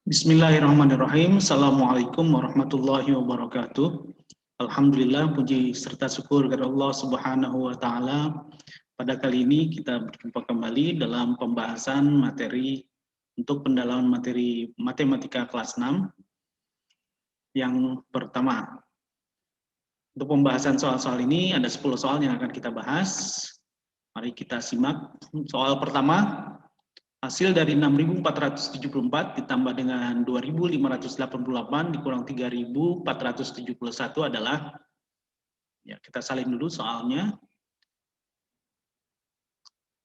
Bismillahirrahmanirrahim. Assalamualaikum warahmatullahi wabarakatuh. Alhamdulillah, puji serta syukur kepada Allah Subhanahu wa Ta'ala. Pada kali ini kita berjumpa kembali dalam pembahasan materi untuk pendalaman materi matematika kelas 6 yang pertama. Untuk pembahasan soal-soal ini ada 10 soal yang akan kita bahas. Mari kita simak. Soal pertama, hasil dari 6.474 ditambah dengan 2.588 dikurang 3.471 adalah, ya kita salin dulu soalnya.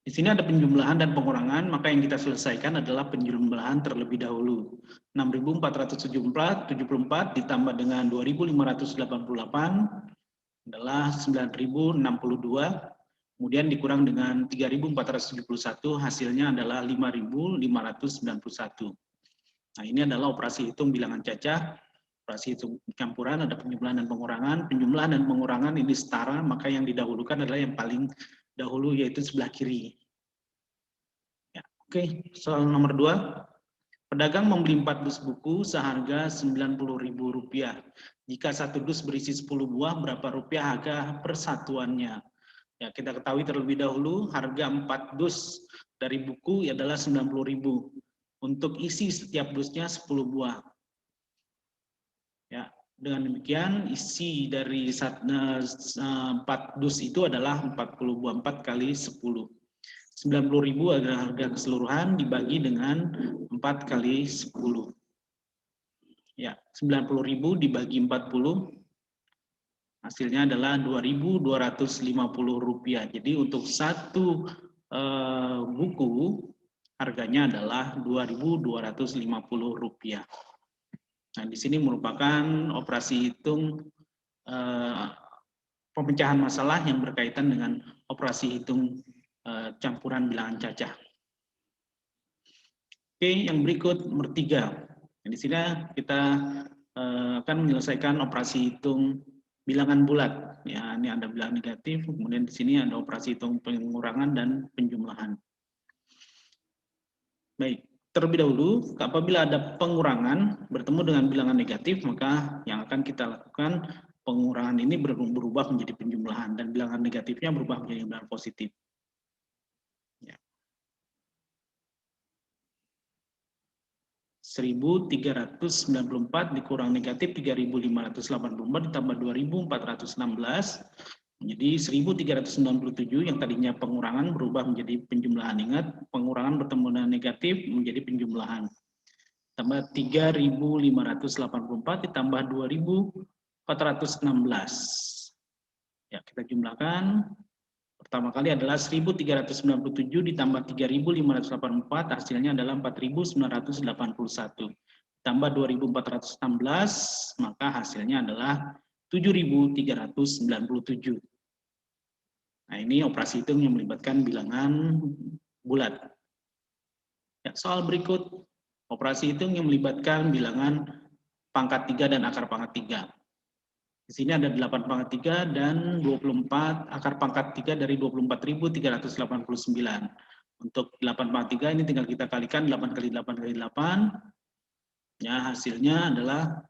Di sini ada penjumlahan dan pengurangan, maka yang kita selesaikan adalah penjumlahan terlebih dahulu. 6.474 ditambah dengan 2.588 adalah 9.062. Kemudian dikurang dengan 3.471, hasilnya adalah 5.591. Nah, ini adalah operasi hitung bilangan cacah, operasi hitung campuran, ada penjumlahan dan pengurangan. Penjumlahan dan pengurangan ini setara, maka yang didahulukan adalah yang paling dahulu, yaitu sebelah kiri. Ya, oke, soal nomor 2. Pedagang membeli 4 dus buku seharga Rp90.000. Jika satu dus berisi 10 buah, berapa rupiah harga persatuannya? Ya, kita ketahui terlebih dahulu harga 4 dus dari buku adalah Rp90.000. Untuk isi setiap dusnya 10 buah. Ya, dengan demikian isi dari 4 dus itu adalah 40 buah, 4 kali 10. 90.000 adalah harga keseluruhan dibagi dengan 4 kali 10. Ya, 90.000 dibagi 40, hasilnya adalah Rp2.250. Jadi untuk satu buku harganya adalah Rp2.250. Nah, di sini merupakan operasi hitung pemecahan masalah yang berkaitan dengan operasi hitung campuran bilangan cacah. Oke, yang berikut nomor 3. Di sini kita akan menyelesaikan operasi hitung bilangan bulat. Ya, ini ada bilangan negatif, kemudian di sini ada operasi hitung pengurangan dan penjumlahan. Baik, terlebih dahulu, apabila ada pengurangan bertemu dengan bilangan negatif, maka yang akan kita lakukan pengurangan ini berubah menjadi penjumlahan dan bilangan negatifnya berubah menjadi bilangan positif. Ya. 1.394 dikurang negatif 3.584 ditambah 2.416 menjadi 1.397, yang tadinya pengurangan berubah menjadi penjumlahan. Ingat, pengurangan bertemu dengan negatif menjadi penjumlahan. Tambah 3.584 ditambah 2.416. Ya, kita jumlahkan. Pertama kali adalah 1.397 ditambah 3.584, hasilnya adalah 4.981. Tambah 2.416, maka hasilnya adalah 7.397. Nah, ini operasi hitung yang melibatkan bilangan bulat. Ya, soal berikut, operasi hitung yang melibatkan bilangan pangkat 3 dan akar pangkat 3. Di sini ada 8 pangkat 3 dan 24 akar pangkat 3 dari 24.389. Untuk 8 pangkat 3 ini tinggal kita kalikan 8 kali 8 kali 8. Ya, hasilnya adalah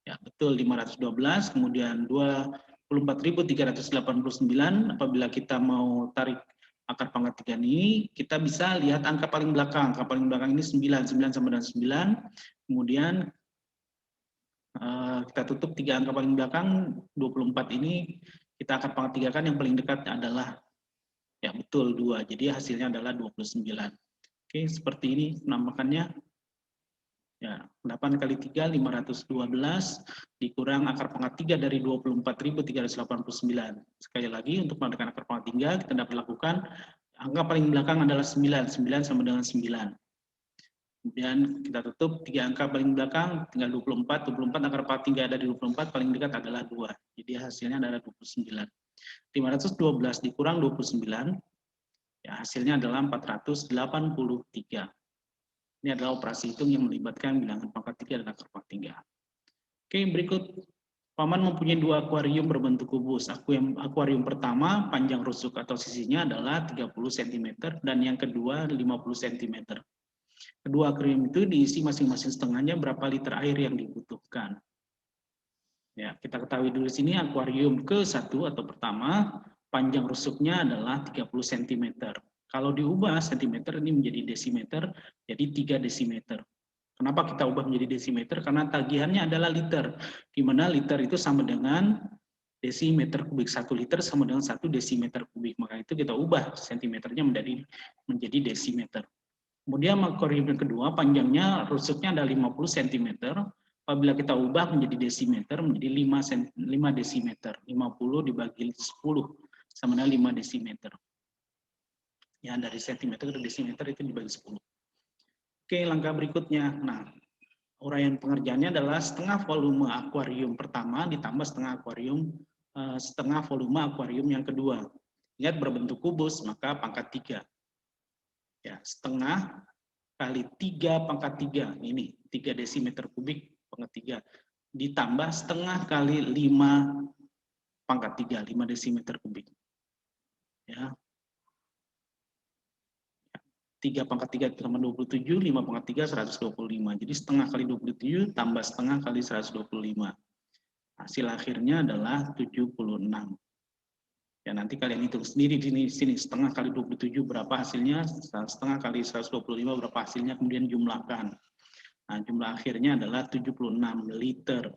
ya betul 512, kemudian 24.389. Apabila kita mau tarik akar pangkat 3 ini, kita bisa lihat angka paling belakang. Angka paling belakang ini 9 sama dengan 9. Kemudian kita tutup 3 angka paling belakang, 24 ini kita akar pangkat 3 kan, yang paling dekat adalah ya betul 2, jadi hasilnya adalah 29. Oke, seperti ini penampakannya. Ya, 8 kali 3 512 dikurang akar pangkat 3 dari 24.389. Sekali lagi, untuk menentukan akar pangkat 3 kita dapat lakukan angka paling belakang adalah 9 sama dengan 9. Kemudian kita tutup 3 angka paling belakang tinggal 24 akar pangkat 3 dari 24 paling dekat adalah 2. Jadi hasilnya adalah 29. 512 dikurang 29, ya hasilnya adalah 483. Ini adalah operasi hitung yang melibatkan bilangan pangkat 3 dan akar pangkat 3. Oke, berikut. Paman mempunyai 2 akuarium berbentuk kubus. Akuarium pertama panjang rusuk atau sisinya adalah 30 cm dan yang kedua 50 cm. Kedua akuarium itu diisi masing-masing setengahnya berapa liter air yang dibutuhkan. Ya, kita ketahui dulu sini akuarium ke-1 atau pertama, panjang rusuknya adalah 30 cm. Kalau diubah cm ini menjadi desimeter, jadi 3 desimeter. Kenapa kita ubah menjadi desimeter? Karena tagihannya adalah liter, di mana liter itu sama dengan desimeter kubik. 1 liter sama dengan 1 desimeter kubik. Maka itu kita ubah sentimeternya menjadi desimeter. Kemudian akuarium yang kedua, panjangnya rusuknya ada 50 cm. Apabila kita ubah menjadi desimeter, menjadi 5 desimeter. 50 dibagi 10 sama dengan 5 desimeter. Ya, dari sentimeter ke desimeter itu dibagi 10. Oke, langkah berikutnya. Nah, uraian pengerjaannya adalah setengah volume akuarium pertama ditambah setengah volume akuarium yang kedua. Ingat berbentuk kubus, maka pangkat 3. Ya, setengah kali 3 pangkat 3. Ini 3 desimeter kubik pangkat 3. Ditambah setengah kali 5 pangkat 3, 5 desimeter kubik. Ya. 3 pangkat 3 tambah 27, 5 pangkat 3, 125. Jadi setengah kali 27 tambah setengah kali 125. Hasil akhirnya adalah 76. Ya, nanti kalian hitung sendiri di sini setengah kali 27 berapa hasilnya, setengah kali 125 berapa hasilnya, kemudian jumlahkan. Nah, jumlah akhirnya adalah 76 liter.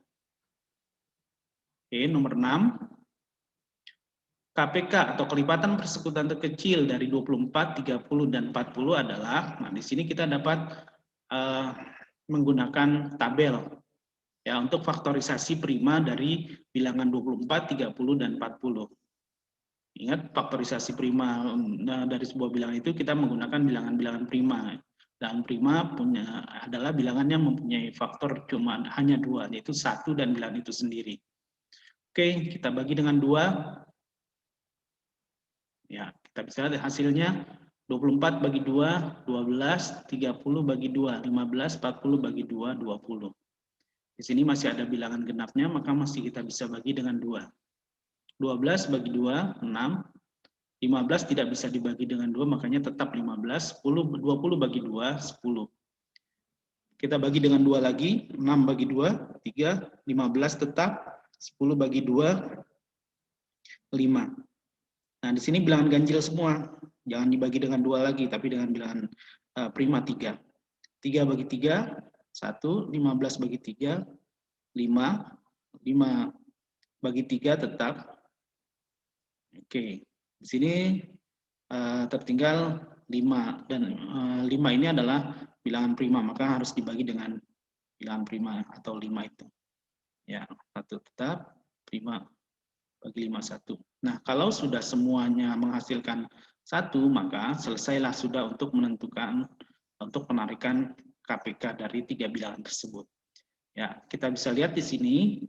Oke, nomor 6. KPK atau kelipatan persekutuan terkecil dari 24, 30, dan 40 adalah, nah di sini kita dapat menggunakan tabel ya untuk faktorisasi prima dari bilangan 24, 30, dan 40. Ingat faktorisasi prima dari sebuah bilangan itu kita menggunakan bilangan-bilangan prima. Dan prima adalah bilangan yang mempunyai faktor cuma hanya 2, yaitu 1 dan bilangan itu sendiri. Oke, kita bagi dengan 2. Ya, kita bisa lihat hasilnya 24 bagi 2, 12, 30 bagi 2, 15, 40 bagi 2, 20. Di sini masih ada bilangan genapnya, maka masih kita bisa bagi dengan 2. 12 bagi 2, 6. 15 tidak bisa dibagi dengan 2, makanya tetap 15. 20 bagi 2, 10. Kita bagi dengan 2 lagi, 6 bagi 2, 3. 15 tetap, 10 bagi 2, 5. Nah, di sini bilangan ganjil semua. Jangan dibagi dengan 2 lagi, tapi dengan bilangan prima 3. 3 bagi 3, 1. 15 bagi 3, 5. 5 bagi 3 tetap. Oke, di sini tertinggal 5. Dan 5 ini adalah bilangan prima, maka harus dibagi dengan bilangan prima atau 5 itu. Ya, 1 tetap, prima bagi 5, 1. Nah, kalau sudah semuanya menghasilkan 1, maka selesailah sudah untuk menentukan, untuk penarikan KPK dari 3 bilangan tersebut. Ya, kita bisa lihat di sini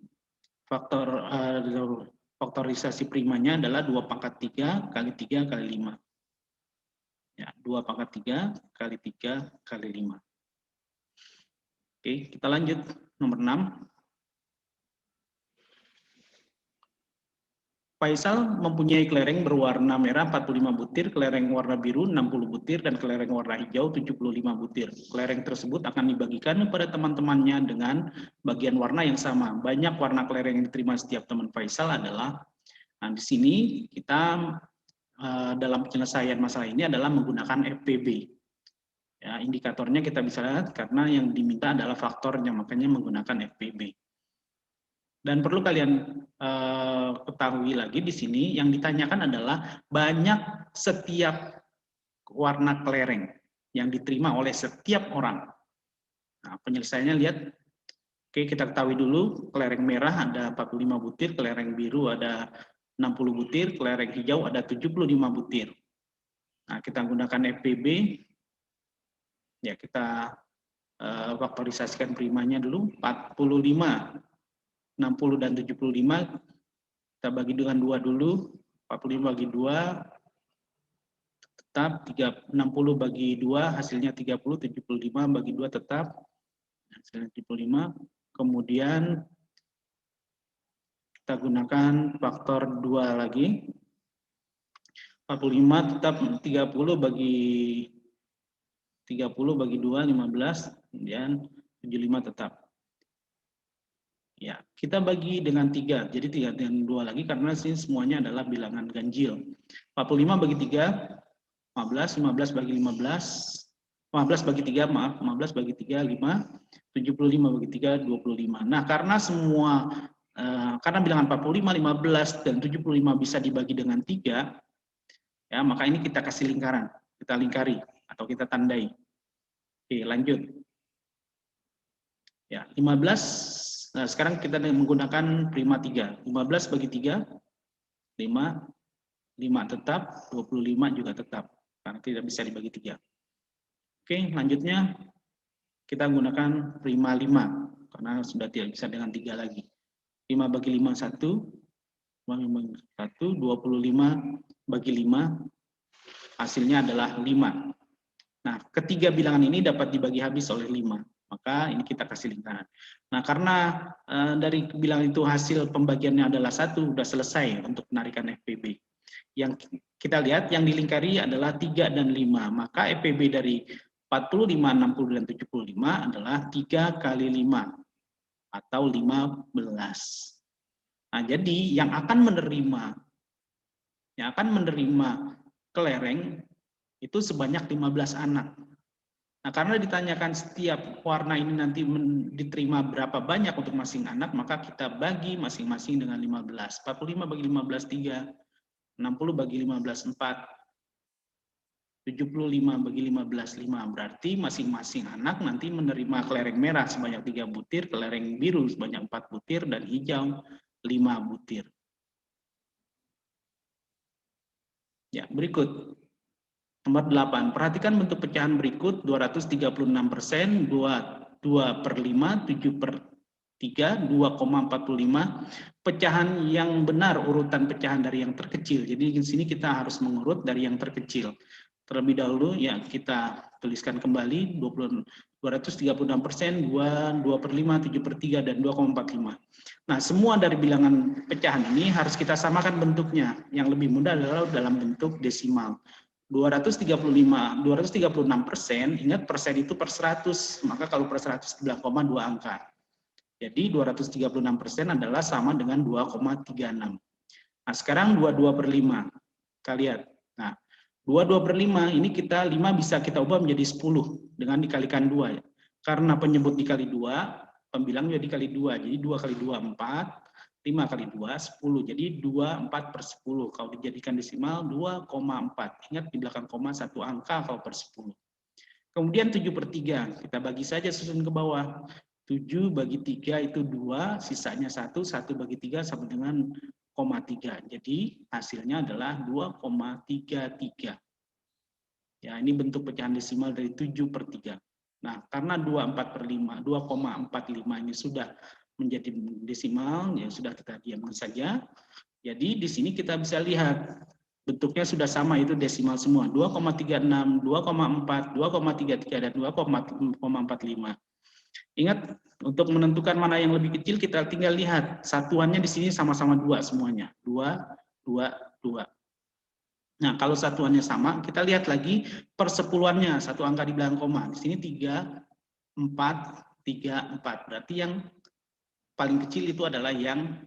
faktorisasi primanya adalah 2 pangkat 3 kali 3 kali 5. Ya, 2 pangkat 3 kali 3 kali 5. Oke, kita lanjut nomor 6. Faisal mempunyai kelereng berwarna merah 45 butir, kelereng warna biru 60 butir, dan kelereng warna hijau 75 butir. Kelereng tersebut akan dibagikan kepada teman-temannya dengan bagian warna yang sama. Banyak warna kelereng yang diterima setiap teman Faisal adalah, nah di sini kita dalam penyelesaian masalah ini adalah menggunakan FPB. Ya, indikatornya kita bisa lihat karena yang diminta adalah faktornya, makanya menggunakan FPB. Dan perlu kalian ketahui lagi di sini yang ditanyakan adalah banyak setiap warna kelereng yang diterima oleh setiap orang. Nah, penyelesaiannya lihat. Oke, kita ketahui dulu kelereng merah ada 45 butir, kelereng biru ada 60 butir, kelereng hijau ada 75 butir. Nah, kita gunakan FPB. Ya, kita faktorisasikan primanya dulu 45. 60 dan 75 kita bagi dengan 2 dulu. 45 bagi 2 tetap 60 bagi 2 hasilnya 30, 75 bagi 2 tetap hasilnya 75. Kemudian kita gunakan faktor 2 lagi. 45 tetap 30 bagi 30 bagi 2, 15, kemudian 75 tetap. Ya, kita bagi dengan 3, jadi 3 dengan 2 lagi karena sini semuanya adalah bilangan ganjil. 45 bagi 3, 15, 15 bagi 15, 15 bagi 3, maaf, 15 bagi 3, 5, 75 bagi 3, 25. Nah, karena semua, karena bilangan 45, 15, dan 75 bisa dibagi dengan 3, ya, maka ini kita kasih lingkaran, kita lingkari, atau kita tandai. Oke, lanjut. Ya, 15. Nah, sekarang kita menggunakan prima 3. 15 bagi 3, 5, 5 tetap, 25 juga tetap, karena tidak bisa dibagi 3. Oke, lanjutnya kita menggunakan prima 5, karena sudah tidak bisa dengan 3 lagi. 5 bagi 5, 1, 25 bagi 5, hasilnya adalah 5. Nah, ketiga bilangan ini dapat dibagi habis oleh 5. Maka ini kita kasih lingkaran. Nah, karena dari bilangan itu hasil pembagiannya adalah 1, sudah selesai untuk penarikan FPB. Yang kita lihat yang dilingkari adalah 3 dan 5. Maka FPB dari 45, 60, dan 75 adalah 3 kali 5 atau 15. Nah, jadi yang akan menerima kelereng itu sebanyak 15 anak. Nah, karena ditanyakan setiap warna ini nanti diterima berapa banyak untuk masing anak, maka kita bagi masing-masing dengan 15. 45 bagi 15, 3. 60 bagi 15, 4. 75 bagi 15, 5. Berarti masing-masing anak nanti menerima kelereng merah sebanyak 3 butir, kelereng biru sebanyak 4 butir, dan hijau 5 butir. Ya, berikut. Nomor 8, perhatikan bentuk pecahan berikut, 236%, 2 per 5, 7 per 3, 2,45. Pecahan yang benar, urutan pecahan dari yang terkecil. Jadi di sini kita harus mengurut dari yang terkecil. Terlebih dahulu, ya kita tuliskan kembali, 236%, 2 per 5, 7 per 3, dan 2,45. Nah, semua dari bilangan pecahan ini harus kita samakan bentuknya. Yang lebih mudah adalah dalam bentuk desimal. 236%, ingat persen itu per 100, maka kalau per 100 bilang koma 2 angka. Jadi 236% adalah sama dengan 2,36. Nah, sekarang 22 per 5. Kita lihat. Nah, 22 per 5 ini kita 5 bisa kita ubah menjadi 10 dengan dikalikan 2 ya. Karena penyebut dikali 2, pembilang juga dikali 2. Jadi 2 kali 2 4. 5 kali 2, 10. Jadi 24 per 10. Kalau dijadikan desimal, 2,4. Ingat di belakang koma 1 angka kalau per 10. Kemudian 7 per 3. Kita bagi saja susun ke bawah. 7 bagi 3 itu 2, sisanya 1. 1 bagi 3 sama dengan 0,3. Jadi hasilnya adalah 2,33. Ya, ini bentuk pecahan desimal dari 7 per 3. Nah, karena 24 per 5, 2,45 ini sudah menjadi desimal, ya sudah kita diamkan saja. Jadi di sini kita bisa lihat bentuknya sudah sama, itu desimal semua, 2,36, 2,4, 2,33, dan 2,45. Ingat, untuk menentukan mana yang lebih kecil, kita tinggal lihat satuannya di sini sama-sama 2 semuanya, 2, 2, 2. Nah, kalau satuannya sama, kita lihat lagi persepuluhannya, satu angka di belakang koma. Di sini 3, 4, 3, 4. Berarti yang paling kecil itu adalah yang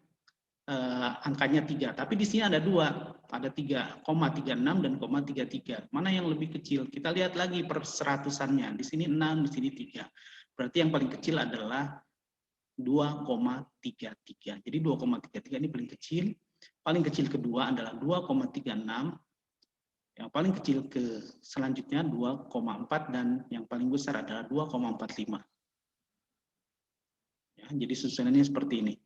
angkanya 3. Tapi di sini ada 2, ada 3,36 dan 0,33. Mana yang lebih kecil? Kita lihat lagi per seratusannya. Di sini 6, di sini 3. Berarti yang paling kecil adalah 2,33. Jadi 2,33 ini paling kecil. Paling kecil kedua adalah 2,36. Yang paling kecil ke selanjutnya 2,4 dan yang paling besar adalah 2,45. Ya, jadi susunannya seperti ini.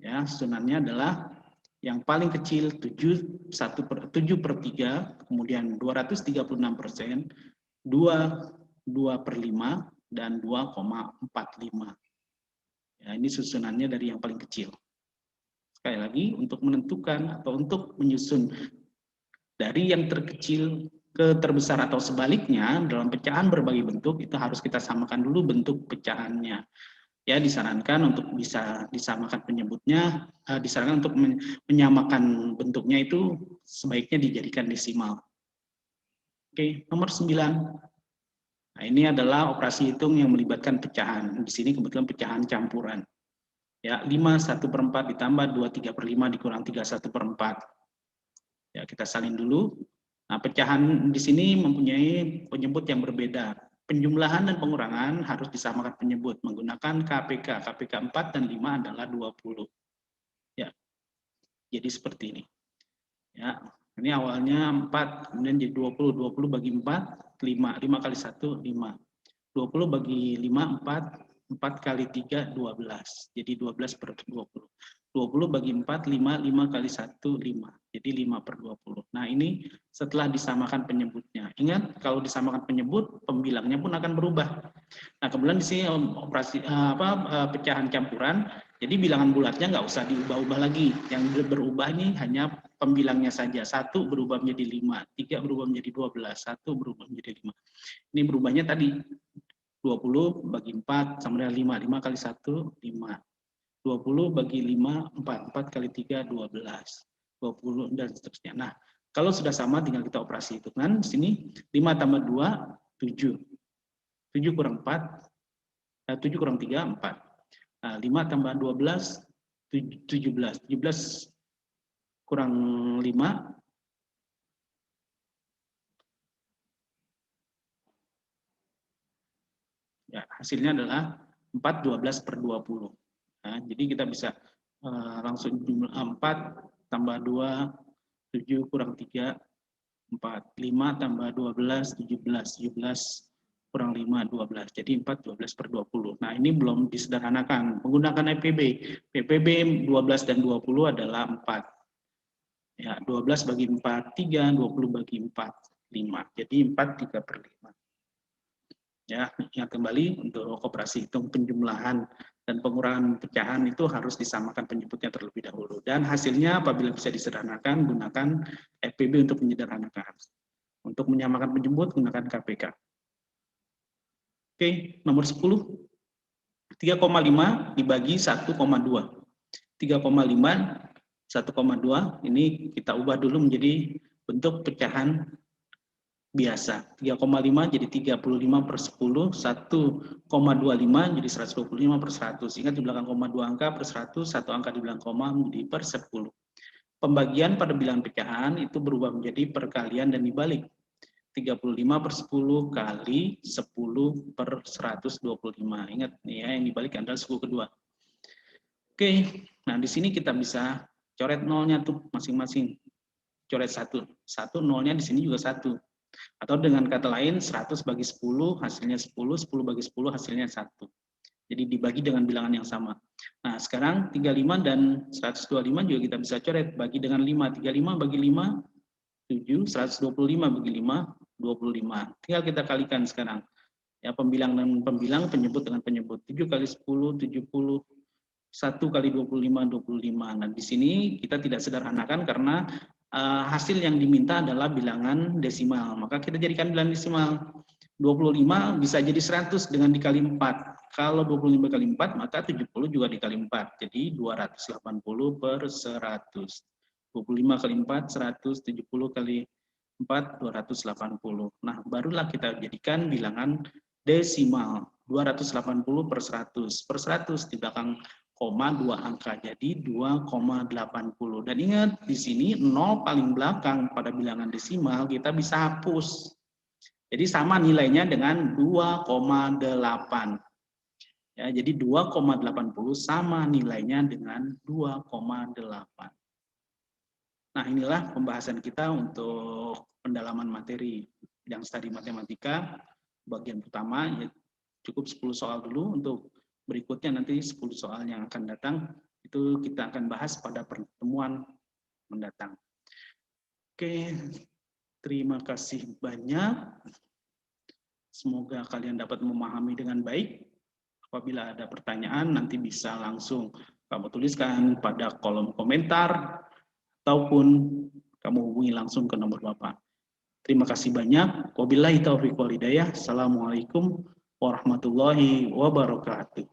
Ya, susunannya adalah yang paling kecil 7 per 3, kemudian 236%, 2 per 5, dan 2,45. Ya, ini susunannya dari yang paling kecil. Sekali lagi, untuk menentukan atau untuk menyusun dari yang terkecil ke terbesar atau sebaliknya dalam pecahan berbagai bentuk, itu harus kita samakan dulu bentuk pecahannya. Ya, disarankan untuk bisa disamakan penyebutnya, disarankan untuk menyamakan bentuknya itu sebaiknya dijadikan desimal. Oke, nomor 9. Nah, ini adalah operasi hitung yang melibatkan pecahan. Di sini kebetulan pecahan campuran. Ya, 5 1/4 ditambah 2 3/5 dikurang 3 1/4. Ya, kita salin dulu. Nah, pecahan di sini mempunyai penyebut yang berbeda. Penjumlahan dan pengurangan harus disamakan penyebut menggunakan KPK. KPK 4 dan 5 adalah 20. Ya. Jadi seperti ini. Ya, ini awalnya 4, kemudian jadi 20. 20 bagi 4, 5. 5 kali 1, 5. 20 bagi 5, 4. 4 kali 3, 12. Jadi 12/20. 20 bagi 4, 5. 5 kali 1, 5. Jadi 5/20. Nah, ini setelah disamakan penyebutnya. Ingat, kalau disamakan penyebut, pembilangnya pun akan berubah. Nah, kemudian di sini operasi pecahan campuran, jadi bilangan bulatnya nggak usah diubah-ubah lagi. Yang berubah ini hanya pembilangnya saja. 1 berubah menjadi 5, 3 berubah menjadi 12, 1 berubah menjadi 5. Ini berubahnya tadi 20 bagi 4 sama dengan 5. 5 kali 1, 5. 20 bagi 5, 4. 4 kali 3, 12. 20 dan seterusnya. Nah, kalau sudah sama tinggal kita operasi hitungan. Di sini 5 tambah 2, 7. 7 kurang 4, 7 kurang 3, 4. Nah, 5 tambah 12, 17. 17 kurang 5, ya, hasilnya adalah 4 12/20. Nah, jadi kita bisa langsung jumlah 4 tambah 2, 7 kurang 3, 4. 5 tambah 12, 17. 17 kurang 5, 12. Jadi 4 12/20. Nah, ini belum disederhanakan. Menggunakan PPB. PPB 12 dan 20 adalah 4. Ya, 12 bagi 4, 3. 20 bagi 4, 5. Jadi 4 3/5. Ya, ingat kembali untuk operasi hitung penjumlahan dan pengurangan pecahan itu harus disamakan penyebutnya terlebih dahulu. Dan hasilnya apabila bisa disederhanakan, gunakan FPB untuk menyederhanakan. Untuk menyamakan penyebut, gunakan KPK. Oke, nomor 10. 3,5 dibagi 1,2. 3,5, 1,2, ini kita ubah dulu menjadi bentuk pecahan biasa. 3,5 jadi 35/10, 1,25 jadi 125/100. Ingat di belakang koma 2 angka per 100, 1 angka di belakang koma menjadi per 10. Pembagian pada bilangan pecahan itu berubah menjadi perkalian dan dibalik. 35/10 kali 10/125. Ingat ya, yang dibalik adalah suku kedua. Oke, nah di sini kita bisa coret nolnya tuh masing-masing. Coret 1. 1 nolnya di sini juga 1. Atau dengan kata lain 100 bagi 10 hasilnya 10, 10 bagi 10 hasilnya 1. Jadi dibagi dengan bilangan yang sama. Nah, sekarang 35 dan 125 juga kita bisa coret, bagi dengan 5. 35 bagi 5, 7, 125 bagi 5, 25. Tinggal kita kalikan sekarang. Ya, pembilang dan pembilang, penyebut dengan penyebut. 7 kali 10, 70. 1 kali 25, 25. Nah, di sini kita tidak sederhanakan karena hasil yang diminta adalah bilangan desimal. Maka kita jadikan bilangan desimal. 25 bisa jadi 100 dengan dikali 4. Kalau 25 kali 4, maka 70 juga dikali 4. Jadi 280/100. 25 kali 4, 100. 70 kali 4, 280. Nah, barulah kita jadikan bilangan desimal. 280/100. Per 100 di belakang koma 2 angka, jadi 2,80. Dan ingat, di sini 0 paling belakang pada bilangan desimal kita bisa hapus. Jadi sama nilainya dengan 2,8. Ya, jadi 2,80 sama nilainya dengan 2,8. Nah, inilah pembahasan kita untuk pendalaman materi bidang studi matematika. Bagian pertama, ya, cukup 10 soal dulu. Untuk berikutnya nanti 10 soal yang akan datang, itu kita akan bahas pada pertemuan mendatang. Oke, terima kasih banyak. Semoga kalian dapat memahami dengan baik. Apabila ada pertanyaan, nanti bisa langsung kamu tuliskan pada kolom komentar, ataupun kamu hubungi langsung ke nomor Bapak. Terima kasih banyak. Wabillahi taufiq wal hidayah. Assalamualaikum warahmatullahi wabarakatuh.